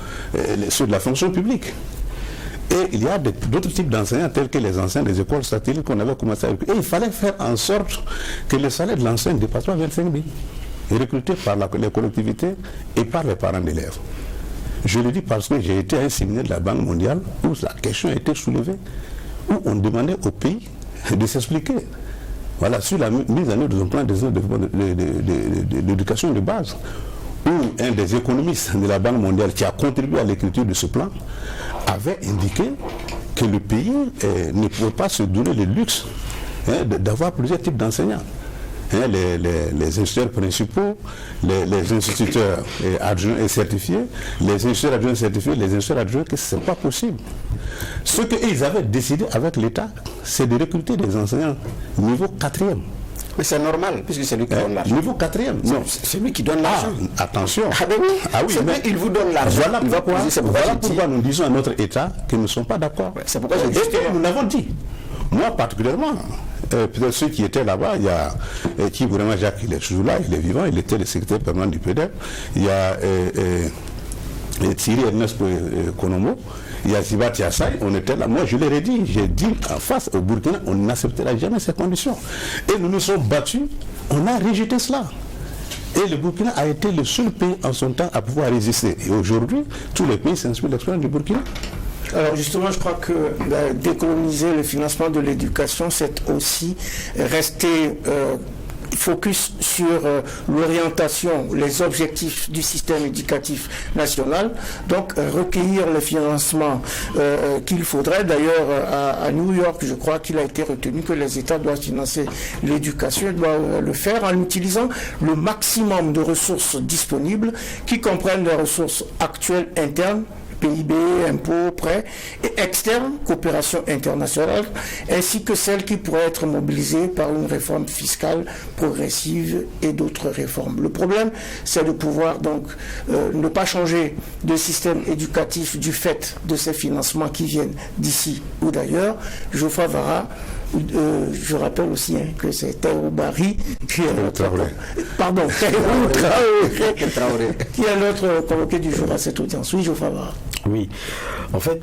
ceux de la fonction publique. Et il y a d'autres types d'enseignants, tels que les enseignants des écoles satellites qu'on avait commencé à recruter. Et il fallait faire en sorte que le salaire de l'enseignant ne dépasse pas 25 000, recruté par les collectivités et par les parents d'élèves. Je le dis parce que j'ai été à un séminaire de la Banque mondiale où la question a été soulevée, où on demandait au pays de s'expliquer. Voilà, sur la mise en œuvre de plan d'éducation de base, où un des économistes de la Banque mondiale qui a contribué à l'écriture de ce plan avait indiqué que le pays ne pouvait pas se donner le luxe d'avoir plusieurs types d'enseignants. Les instituteurs principaux, les instituteurs adjoints et certifiés, les instituteurs adjoints certifiés, les instituteurs adjoints, que ce n'est pas possible. Ce qu'ils avaient décidé avec l'État, c'est de recruter des enseignants niveau 4e. Mais c'est normal, puisque c'est lui qui donne l'argent. Niveau 4e, non. C'est lui qui donne l'argent. Attention. Ah ben oui, mais il vous donne l'argent. Voilà pourquoi nous disons à notre État qu'ils ne sont pas d'accord. C'est pourquoi j'ai dit. Nous l'avons dit. Moi particulièrement, peut-être ceux qui étaient là-bas, il y a qui vraiment, Jacques, il est toujours là, il est vivant, il était le secrétaire permanent du PDEP. Il y a Thierry Ernest Konomo, il y a Ziba Tiassay, on était là. Moi je leur ai dit, j'ai dit en face au Burkina, on n'acceptera jamais ces conditions. Et nous nous sommes battus, on a rejeté cela. Et le Burkina a été le seul pays en son temps à pouvoir résister. Et aujourd'hui, tous les pays s'inspirent de l'expérience du Burkina. Alors justement, je crois que décoloniser le financement de l'éducation, c'est aussi rester focus sur l'orientation, les objectifs du système éducatif national, donc recueillir le financement qu'il faudrait. D'ailleurs, à New York, je crois qu'il a été retenu que les États doivent financer l'éducation, doivent le faire en utilisant le maximum de ressources disponibles qui comprennent les ressources actuelles internes, PIB, impôts, prêts, et externes, coopération internationale, ainsi que celles qui pourraient être mobilisées par une réforme fiscale progressive et d'autres réformes. Le problème, c'est de pouvoir donc ne pas changer de système éducatif du fait de ces financements qui viennent d'ici ou d'ailleurs. Geoffroy Vara, je rappelle aussi que c'est Théo Barry qui est notre qui est notre convoqué du jour à cette audience. Oui, Geoffroy Vara. Oui, en fait,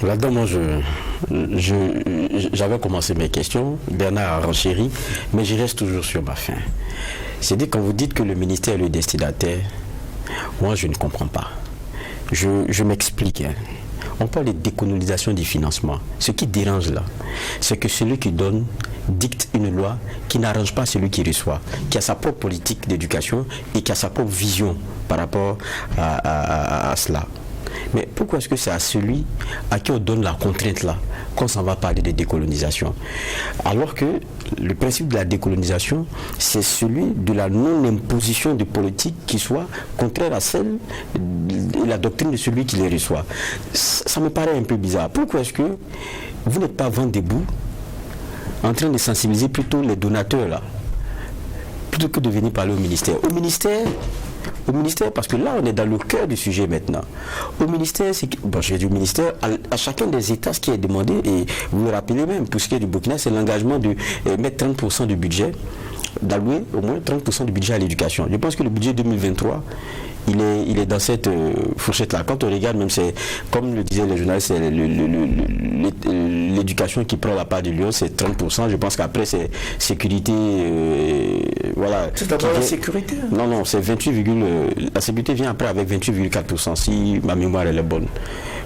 là-dedans, moi, j'avais commencé mes questions, Bernard a renchéri, mais je reste toujours sur ma fin. C'est-à-dire, quand vous dites que le ministère est le destinataire, moi, je ne comprends pas. Je m'explique. On parle de décolonisation du financement. Ce qui dérange là, c'est que celui qui donne dicte une loi qui n'arrange pas celui qui reçoit, qui a sa propre politique d'éducation et qui a sa propre vision par rapport à cela. Mais pourquoi est-ce que c'est à celui à qui on donne la contrainte là qu'on s'en va parler de décolonisation? Alors que le principe de la décolonisation, c'est celui de la non-imposition de politique qui soit contraire à celle de la doctrine de celui qui les reçoit. Ça me paraît un peu bizarre. Pourquoi est-ce que vous n'êtes pas vent debout en train de sensibiliser plutôt les donateurs là, plutôt que de venir parler au ministère? Au ministère, parce que là, on est dans le cœur du sujet maintenant. Au ministère, je vais dire au ministère, à chacun des États, ce qui est demandé, et vous le rappelez même, pour ce qui est du Burkina, c'est l'engagement de mettre 30% du budget, d'allouer au moins 30% du budget à l'éducation. Je pense que le budget 2023, il est dans cette fourchette-là. Quand on regarde, même c'est, comme le disaient les journalistes, c'est l'éducation qui prend la part du lion, c'est 30%. Je pense qu'après, c'est sécurité. Voilà. C'est d'abord la sécurité. Non, c'est 28, la sécurité vient après avec 28,4%, si ma mémoire elle est bonne.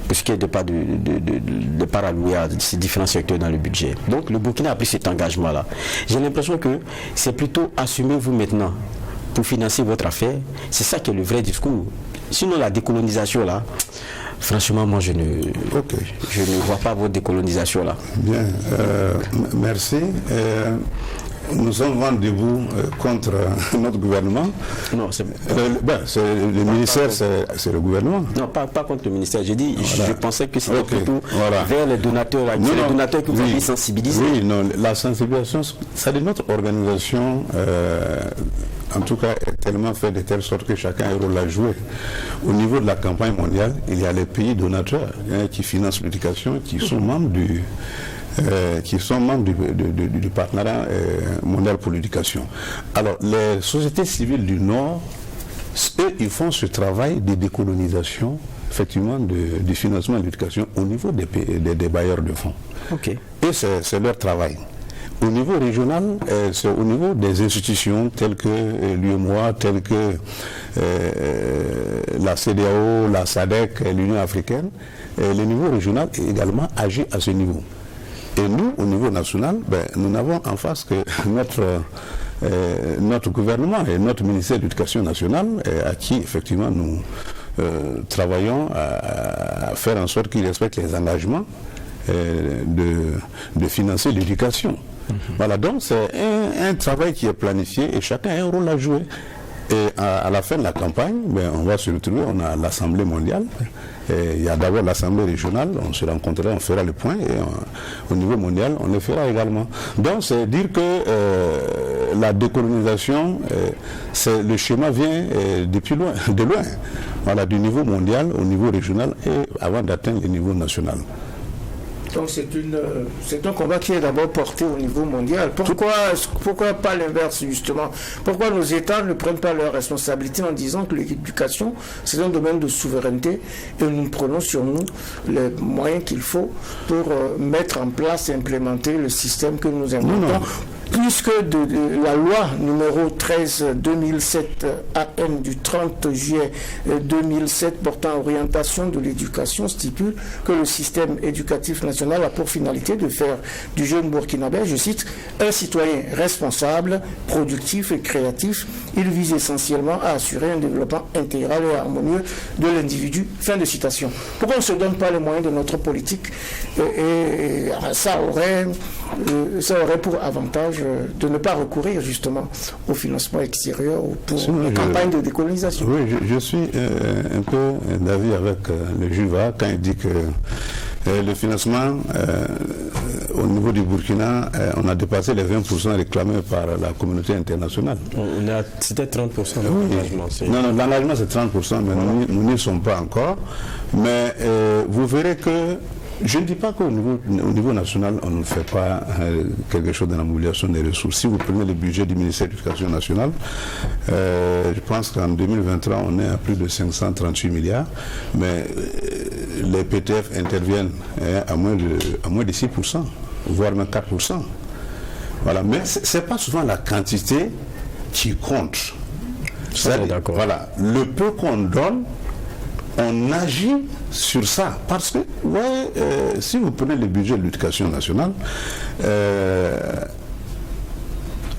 Pour ce qui est de part alloué à ces différents secteurs dans le budget. Donc le Burkina a pris cet engagement-là. J'ai l'impression que c'est plutôt assumez-vous maintenant pour financer votre affaire. C'est ça qui est le vrai discours. Sinon la décolonisation là, franchement moi je ne vois pas votre décolonisation là. Bien, merci. nous sommes vent debout contre notre gouvernement. Non, c'est le ministère, c'est le gouvernement. Non, pas contre le ministère. J'ai dit, voilà. je pensais que c'était plutôt vers les donateurs. Non, les donateurs que vous avez sensibilisés. Oui, non, la sensibilisation, ça de notre organisation, en tout cas, est tellement faite de telle sorte que chacun a un rôle à jouer. Au niveau de la campagne mondiale, il y a les pays donateurs qui financent l'éducation, qui sont membres du partenariat mondial pour l'éducation. Alors, les sociétés civiles du Nord, eux, ils font ce travail de décolonisation, effectivement, du financement de l'éducation au niveau des bailleurs de fonds. Okay. Et c'est leur travail. Au niveau régional, c'est au niveau des institutions telles que l'UEMOA, telles que la CEDEAO, la SADC, l'Union africaine. Le niveau régional également agit à ce niveau. Et nous, au niveau national, nous n'avons en face que notre gouvernement et notre ministère de l'Éducation nationale, à qui effectivement nous travaillons à faire en sorte qu'ils respectent les engagements de financer l'éducation. Voilà, donc c'est un travail qui est planifié et chacun a un rôle à jouer. Et à la fin de la campagne, on va se retrouver, on a l'Assemblée mondiale, et il y a d'abord l'Assemblée régionale, on se rencontrera, on fera le point, et au niveau mondial, on le fera également. Donc c'est dire que la décolonisation, le schéma vient depuis loin, de loin, voilà, du niveau mondial au niveau régional et avant d'atteindre le niveau national. Donc c'est un combat qui est d'abord porté au niveau mondial. Pourquoi pas l'inverse justement? Pourquoi nos États ne prennent pas leurs responsabilités en disant que l'éducation c'est un domaine de souveraineté et nous prenons sur nous les moyens qu'il faut pour mettre en place et implémenter le système que nous inventons? Puisque la loi numéro 13/2007 AM du 30 juillet 2007 portant orientation de l'éducation stipule que le système éducatif national a pour finalité de faire du jeune burkinabé, je cite, un citoyen responsable, productif et créatif. Il vise essentiellement à assurer un développement intégral et harmonieux de l'individu. Fin de citation. Pourquoi on ne se donne pas les moyens de notre politique et ça aurait pour avantage de ne pas recourir justement au financement extérieur ou pour la campagne de décolonisation. Oui, je suis un peu d'avis avec le Juva quand il dit que le financement au niveau du Burkina, on a dépassé les 20% réclamés par la communauté internationale. C'était 30% l'engagement. Non, l'engagement c'est 30%, mais nous n'y sommes pas encore. Mais vous verrez que je ne dis pas qu'au niveau national, on ne fait pas quelque chose dans la mobilisation des ressources. Si vous prenez le budget du ministère de l'Éducation nationale, je pense qu'en 2023, on est à plus de 538 milliards, mais les PTF interviennent à moins de 6%, voire même 4%. Voilà. Mais ce n'est pas souvent la quantité qui compte. Voilà. Le peu qu'on donne, on agit sur ça. Parce que, si vous prenez le budget de l'éducation nationale,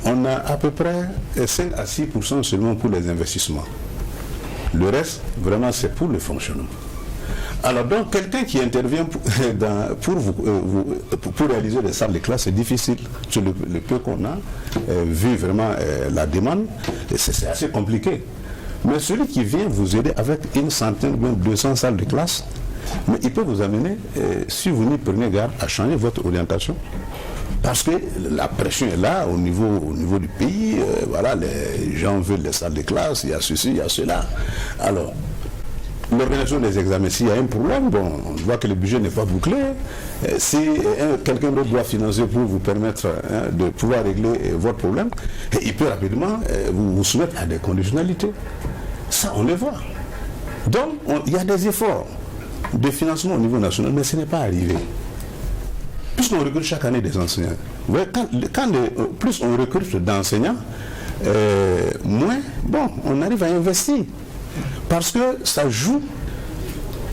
on a à peu près 5 à 6% seulement pour les investissements. Le reste, vraiment, c'est pour le fonctionnement. Alors, donc, quelqu'un qui intervient pour réaliser des salles de classe, c'est difficile. Sur le peu qu'on a, vu vraiment la demande, c'est assez compliqué. Mais celui qui vient vous aider avec une centaine ou 200 salles de classe, mais il peut vous amener, si vous n'y prenez garde, à changer votre orientation. Parce que la pression est là au niveau du pays. Voilà, les gens veulent des salles de classe, il y a ceci, il y a cela. Alors, l'organisation des examens, s'il y a un problème, on voit que le budget n'est pas bouclé. Si quelqu'un d'autre doit financer pour vous permettre de pouvoir régler votre problème, il peut rapidement vous soumettre à des conditionnalités. Ça, on le voit. Donc, il y a des efforts de financement au niveau national, mais ce n'est pas arrivé. Puisqu'on recrute chaque année des enseignants. Vous voyez, plus on recrute d'enseignants, moins, on arrive à investir. Parce que ça joue,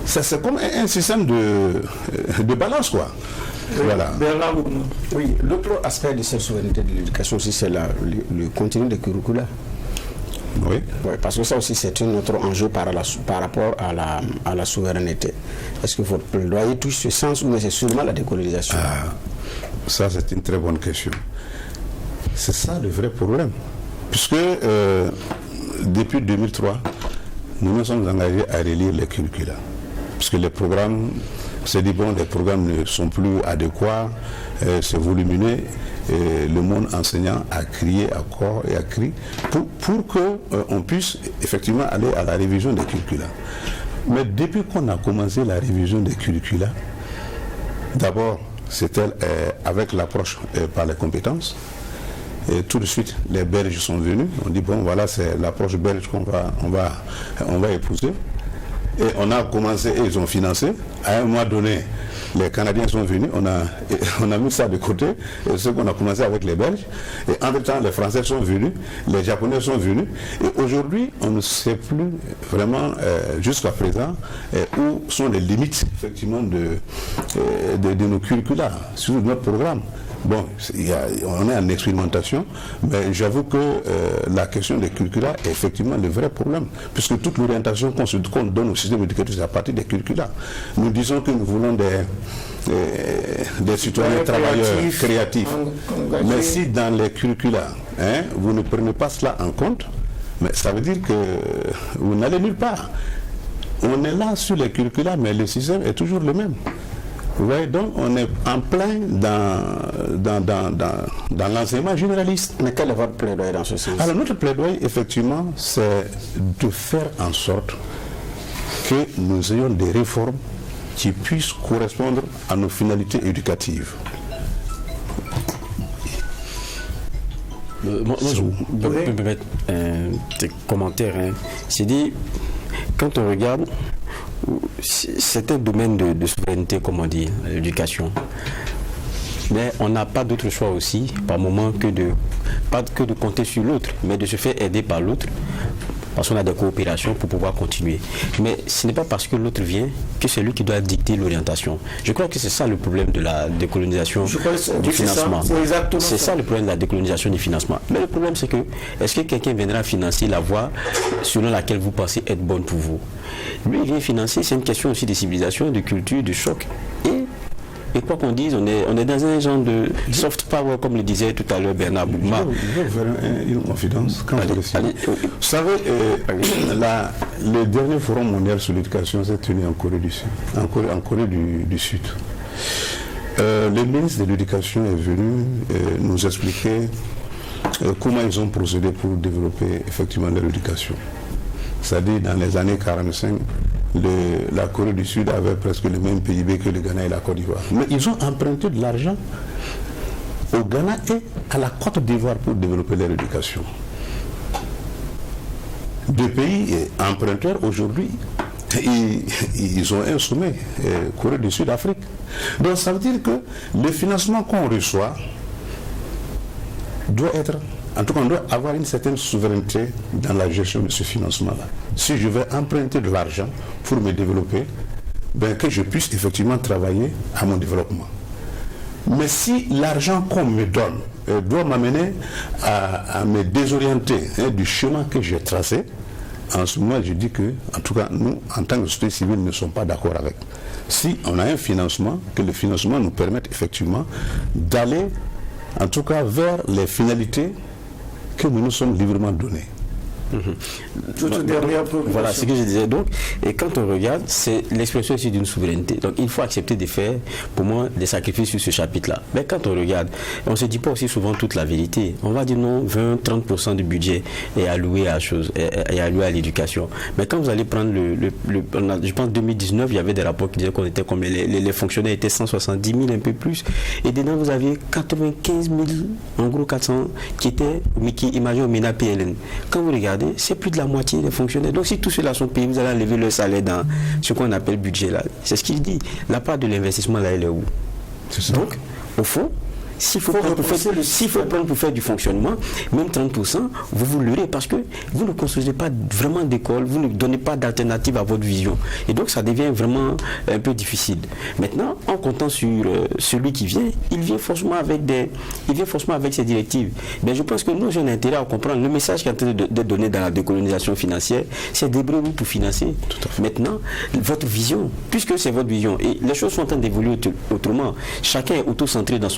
c'est comme un système de balance, quoi. Voilà. Oui, l'autre aspect de cette souveraineté de l'éducation aussi, c'est le contenu des curricula. Oui. Parce que ça aussi, c'est un autre enjeu par rapport à la souveraineté. Est-ce que votre plaidoyer touche ce sens ou c'est seulement la décolonisation? Ça, c'est une très bonne question. c'est ça le vrai problème. Puisque depuis 2003, nous nous sommes engagés à relire les curricula. Parce que les programmes, c'est dit bon, les programmes ne sont plus adéquats, c'est volumineux. Et le monde enseignant a crié à corps et à cri pour qu'on puisse effectivement aller à la révision des curricula. Mais depuis qu'on a commencé la révision des curricula, d'abord c'était avec l'approche par les compétences. Et tout de suite, les Belges sont venus. On dit bon, voilà, c'est l'approche belge qu'on va épouser. Et on a commencé, et ils ont financé. À un moment donné, les Canadiens sont venus, on a mis ça de côté, et ce qu'on a commencé avec les Belges. Et entre-temps, les Français sont venus, les Japonais sont venus. Et aujourd'hui, on ne sait plus vraiment, jusqu'à présent, où sont les limites, effectivement, de nos curricula, sur notre programme. Bon, on est en expérimentation, mais j'avoue que la question des curricula est effectivement le vrai problème, puisque toute l'orientation qu'on donne au système éducatif, c'est à partir des curricula. Nous disons que nous voulons des citoyens travailleurs créatifs. Mais si dans les curricula, vous ne prenez pas cela en compte, mais ça veut dire que vous n'allez nulle part. On est là sur les curricula, mais le système est toujours le même. Vous voyez, donc on est en plein dans l'enseignement généraliste. Mais quel est votre plaidoyer dans ce sens? Alors notre plaidoyer, effectivement, c'est de faire en sorte que nous ayons des réformes qui puissent correspondre à nos finalités éducatives. Moi, je peux mettre des commentaires. C'est dit, quand on regarde, c'est un domaine de souveraineté, comme on dit, l'éducation. Mais on n'a pas d'autre choix aussi, par moment, pas que de compter sur l'autre, mais de se faire aider par l'autre, parce qu'on a des coopérations pour pouvoir continuer. Mais ce n'est pas parce que l'autre vient que c'est lui qui doit dicter l'orientation. Je crois que c'est ça le problème de la décolonisation du financement. C'est ça le problème de la décolonisation du financement. Mais le problème, c'est que, est-ce que quelqu'un viendra financer la voie selon laquelle vous pensez être bonne pour vous? Lui, il vient financer, c'est une question aussi de civilisation, de culture, de choc. Et quoi qu'on dise, on est dans un genre de soft power, comme le disait tout à l'heure Bernard Bougma. Je vais vous faire une confidence. Vous savez, le dernier forum mondial sur l'éducation s'est tenu en Corée du Sud. En Corée du Sud. Le ministre de l'Éducation est venu nous expliquer comment ils ont procédé pour développer effectivement leur éducation. C'est-à-dire, dans les années 45, la Corée du Sud avait presque le même PIB que le Ghana et la Côte d'Ivoire. Mais ils ont emprunté de l'argent au Ghana et à la Côte d'Ivoire pour développer leur éducation. Deux pays emprunteurs aujourd'hui, ils ont un sommet, Corée du Sud, Afrique. Donc ça veut dire que le financement qu'on reçoit doit être... En tout cas, on doit avoir une certaine souveraineté dans la gestion de ce financement-là. Si je vais emprunter de l'argent pour me développer, que je puisse effectivement travailler à mon développement. Mais si l'argent qu'on me donne doit m'amener à me désorienter du chemin que j'ai tracé, en ce moment, je dis que, en tout cas, nous, en tant que société civile, ne sommes pas d'accord avec. Si on a un financement, que le financement nous permette effectivement d'aller, en tout cas, vers les finalités que nous nous sommes librement donnés. Voilà ce que je disais. Donc, et quand on regarde, c'est l'expression ici d'une souveraineté. Donc, il faut accepter de faire, pour moi, des sacrifices sur ce chapitre-là. Mais quand on regarde, on ne se dit pas aussi souvent toute la vérité. On va dire non, 20-30% du budget est alloué à l'éducation. Mais quand vous allez prendre je pense 2019, il y avait des rapports qui disaient qu'on était comme les fonctionnaires étaient 170 000, un peu plus. Et dedans, vous aviez 95 000, en gros 400, qui imagine au MENA PLN. Quand vous regardez, c'est plus de la moitié des fonctionnaires. Donc si tous ceux-là sont payés, vous allez enlever leur salaire dans ce qu'on appelle budget là. C'est ce qu'il dit. La part de l'investissement là, elle est où? Donc, au fond, s'il faut prendre pour faire du fonctionnement, même 30%, vous leurrez parce que vous ne construisez pas vraiment d'école, vous ne donnez pas d'alternative à votre vision. Et donc ça devient vraiment un peu difficile. Maintenant, en comptant sur celui qui vient, il vient forcément avec ses directives. Mais je pense que nous, j'ai un intérêt à comprendre le message qui est en train d'être donné dans la décolonisation financière, c'est débrouillez-vous pour financer. Maintenant, votre vision, puisque c'est votre vision, et les choses sont en train d'évoluer autrement, chacun est auto-centré dans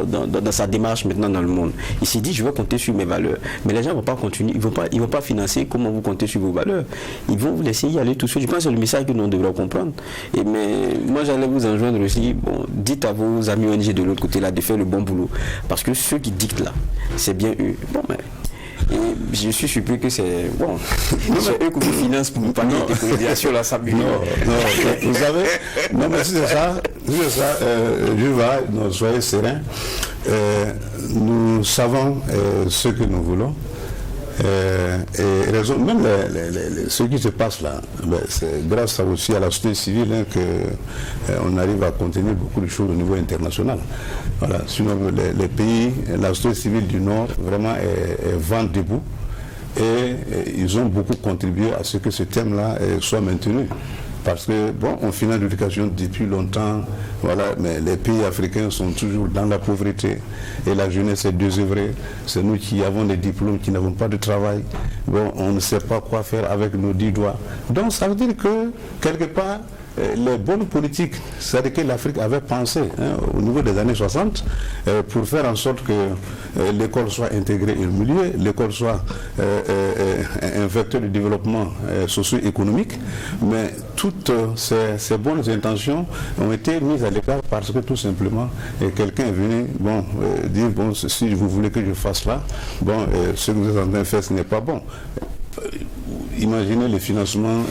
dans sa démarche maintenant dans le monde. Il s'est dit, je vais compter sur mes valeurs. Mais les gens ne vont pas continuer, ils vont pas financer comment vous comptez sur vos valeurs. Ils vont vous laisser y aller tout seul. Je pense que c'est le message que nous devrions comprendre. Mais moi, j'allais vous enjoindre aussi, dites à vos amis ONG de l'autre côté là de faire le bon boulot. Parce que ceux qui dictent là, c'est bien eux. Et je suis surpris que c'est eux qui vous financent pour parler de décolonisation là, ça. Vous savez, non mais c'est ça, soyez sereins. Nous savons ce que nous voulons. Et même ce qui se passe là, c'est grâce aussi à la société civile qu'on arrive à contenir beaucoup de choses au niveau international. Voilà. Sinon, les pays, la société civile du Nord, vraiment est vent debout. Et ils ont beaucoup contribué à ce que ce thème-là soit maintenu. Parce que, on finance l'éducation depuis longtemps, voilà, mais les pays africains sont toujours dans la pauvreté et la jeunesse est désœuvrée. C'est nous qui avons des diplômes, qui n'avons pas de travail. On ne sait pas quoi faire avec nos 10 doigts. Donc ça veut dire que, quelque part, les bonnes politiques, c'est-à-dire que l'Afrique avait pensé au niveau des années 60 pour faire en sorte que l'école soit intégrée au milieu, l'école soit un vecteur de développement socio-économique, mais toutes ces bonnes intentions ont été mises à l'écart parce que tout simplement quelqu'un est venu dire si vous voulez que je fasse là, ce que vous êtes en train de faire ce n'est pas bon. Imaginez le financement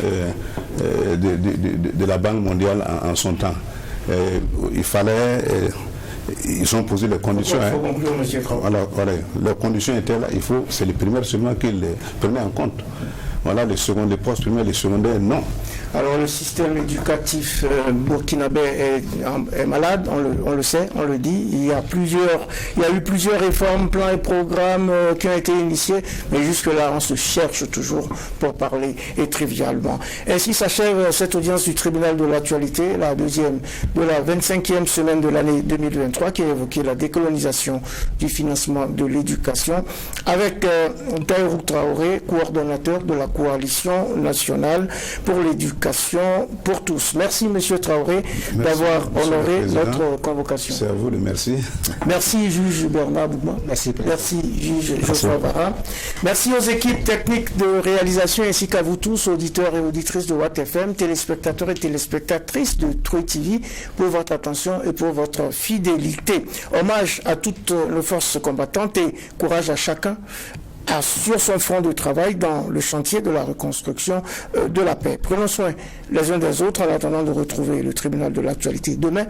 de la Banque mondiale en son temps. Il fallait... ils ont posé les conditions. Voilà, les conditions étaient là. C'est les primaires seulement qu'ils les prenaient en compte. Voilà, les secondaires, les postes primaires, les secondaires, non. Alors le système éducatif burkinabé est malade, on le sait, on le dit. Il y a eu plusieurs réformes, plans et programmes qui ont été initiés, mais jusque-là, on se cherche toujours pour parler et trivialement. Ainsi s'achève cette audience du tribunal de l'actualité, la deuxième de la 25e semaine de l'année 2023, qui a évoqué la décolonisation du financement de l'éducation, avec Tahirou Traoré, coordonnateur de la coalition nationale pour l'éducation pour tous. Merci M. Traoré d'avoir honoré notre convocation. C'est à vous de merci. Merci juge Bernard Bougma. Merci juge Joshua Bara. Merci aux équipes techniques de réalisation ainsi qu'à vous tous, auditeurs et auditrices de Watt FM, téléspectateurs et téléspectatrices de Troy TV, pour votre attention et pour votre fidélité. Hommage à toutes nos forces combattantes et courage à chacun sur son front de travail dans le chantier de la reconstruction de la paix. Prenons soin les uns des autres en attendant de retrouver le tribunal de l'actualité demain,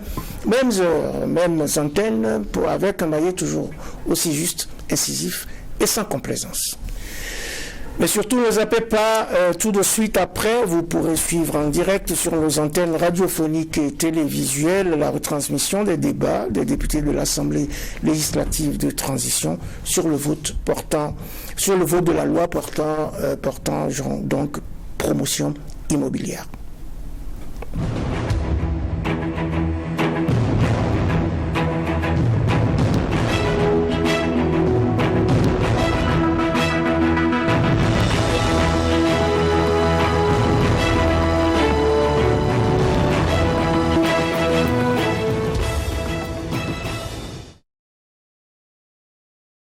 mêmes heures, mêmes antennes, avec un maillet toujours aussi juste, incisif et sans complaisance. Mais surtout, ne zappez pas tout de suite après. Vous pourrez suivre en direct sur nos antennes radiophoniques et télévisuelles la retransmission des débats des députés de l'Assemblée législative de transition sur le vote de la loi portant donc promotion immobilière.